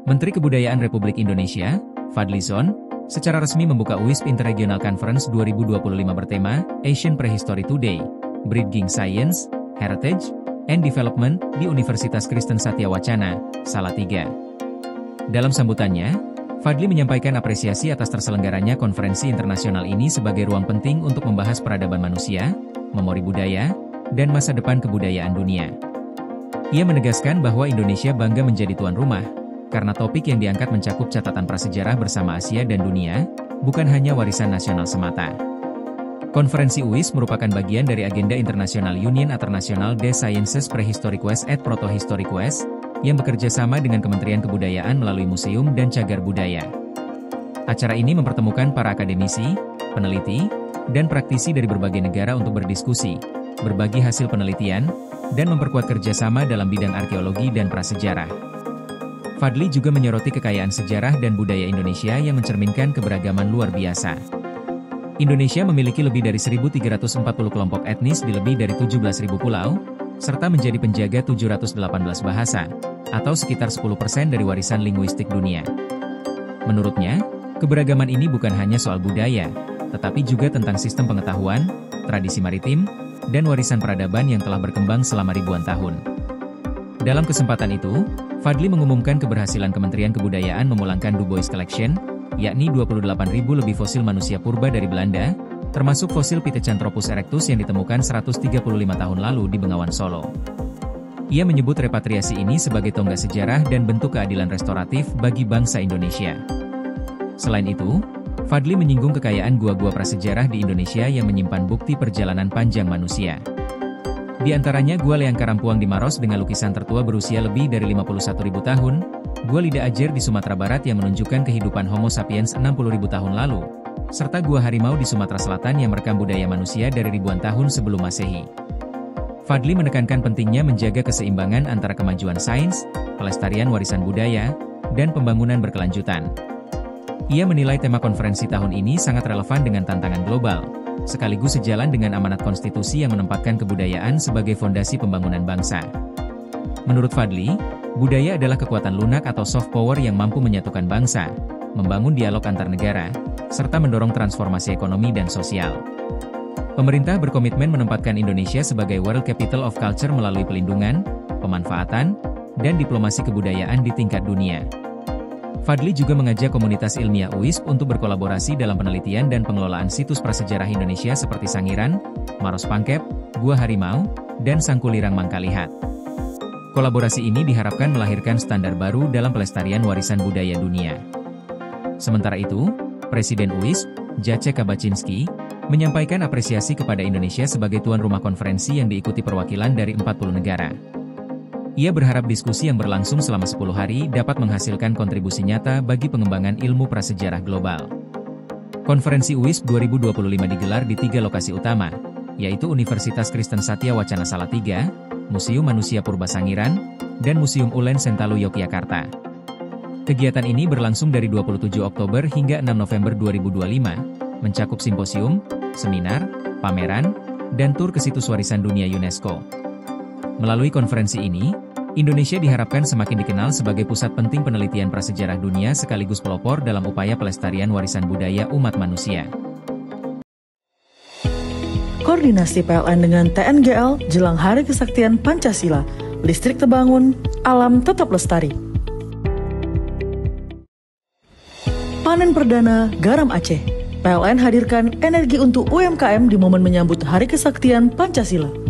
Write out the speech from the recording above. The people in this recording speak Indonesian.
Menteri Kebudayaan Republik Indonesia, Fadly Zon, secara resmi membuka UISP Interregional Conference 2025 bertema Asian Prehistory Today, Bridging Science, Heritage, and Development di Universitas Kristen Satya Wacana, Salatiga. Dalam sambutannya, Fadly menyampaikan apresiasi atas terselenggaranya konferensi internasional ini sebagai ruang penting untuk membahas peradaban manusia, memori budaya, dan masa depan kebudayaan dunia. Ia menegaskan bahwa Indonesia bangga menjadi tuan rumah, karena topik yang diangkat mencakup catatan prasejarah bersama Asia dan dunia, bukan hanya warisan nasional semata. Konferensi UISP merupakan bagian dari agenda internasional Union International des Sciences Préhistoriques et Protohistoriques, yang bekerja sama dengan Kementerian Kebudayaan melalui museum dan cagar budaya. Acara ini mempertemukan para akademisi, peneliti, dan praktisi dari berbagai negara untuk berdiskusi, berbagi hasil penelitian, dan memperkuat kerjasama dalam bidang arkeologi dan prasejarah. Fadly juga menyoroti kekayaan sejarah dan budaya Indonesia yang mencerminkan keberagaman luar biasa. Indonesia memiliki lebih dari 1.340 kelompok etnis di lebih dari 17.000 pulau, serta menjadi penjaga 718 bahasa, atau sekitar 10% dari warisan linguistik dunia. Menurutnya, keberagaman ini bukan hanya soal budaya, tetapi juga tentang sistem pengetahuan, tradisi maritim, dan warisan peradaban yang telah berkembang selama ribuan tahun. Dalam kesempatan itu, Fadly mengumumkan keberhasilan Kementerian Kebudayaan memulangkan Du Bois Collection, yakni 28.000 lebih fosil manusia purba dari Belanda, termasuk fosil Pithecanthropus erectus yang ditemukan 135 tahun lalu di Bengawan Solo. Ia menyebut repatriasi ini sebagai tonggak sejarah dan bentuk keadilan restoratif bagi bangsa Indonesia. Selain itu, Fadly menyinggung kekayaan gua-gua prasejarah di Indonesia yang menyimpan bukti perjalanan panjang manusia. Di antaranya Gua Leang Karampuang di Maros dengan lukisan tertua berusia lebih dari 51.000 tahun, Gua Lida Ajer di Sumatera Barat yang menunjukkan kehidupan Homo sapiens 60.000 tahun lalu, serta Gua Harimau di Sumatera Selatan yang merekam budaya manusia dari ribuan tahun sebelum Masehi. Fadly menekankan pentingnya menjaga keseimbangan antara kemajuan sains, pelestarian warisan budaya, dan pembangunan berkelanjutan. Ia menilai tema konferensi tahun ini sangat relevan dengan tantangan global, sekaligus sejalan dengan amanat konstitusi yang menempatkan kebudayaan sebagai fondasi pembangunan bangsa. Menurut Fadly, budaya adalah kekuatan lunak atau soft power yang mampu menyatukan bangsa, membangun dialog antar negara, serta mendorong transformasi ekonomi dan sosial. Pemerintah berkomitmen menempatkan Indonesia sebagai World Capital of Culture melalui pelindungan, pemanfaatan, dan diplomasi kebudayaan di tingkat dunia. Fadly juga mengajak komunitas ilmiah UISP untuk berkolaborasi dalam penelitian dan pengelolaan situs prasejarah Indonesia seperti Sangiran, Maros Pangkep, Gua Harimau, dan Sangkulirang Mangkalihat. Kolaborasi ini diharapkan melahirkan standar baru dalam pelestarian warisan budaya dunia. Sementara itu, Presiden UISP, Jacek Kabaczynski, menyampaikan apresiasi kepada Indonesia sebagai tuan rumah konferensi yang diikuti perwakilan dari 40 negara. Ia berharap diskusi yang berlangsung selama 10 hari dapat menghasilkan kontribusi nyata bagi pengembangan ilmu prasejarah global. Konferensi UISP 2025 digelar di 3 lokasi utama, yaitu Universitas Kristen Satya Wacana Salatiga, Museum Manusia Purba Sangiran, dan Museum Ulen Sentalu Yogyakarta. Kegiatan ini berlangsung dari 27 Oktober hingga 6 November 2025, mencakup simposium, seminar, pameran, dan tur ke situs warisan dunia UNESCO. Melalui konferensi ini, Indonesia diharapkan semakin dikenal sebagai pusat penting penelitian prasejarah dunia sekaligus pelopor dalam upaya pelestarian warisan budaya umat manusia. Koordinasi PLN dengan TNGL jelang Hari Kesaktian Pancasila, listrik terbangun, alam tetap lestari. Panen perdana garam Aceh. PLN hadirkan energi untuk UMKM di momen menyambut Hari Kesaktian Pancasila.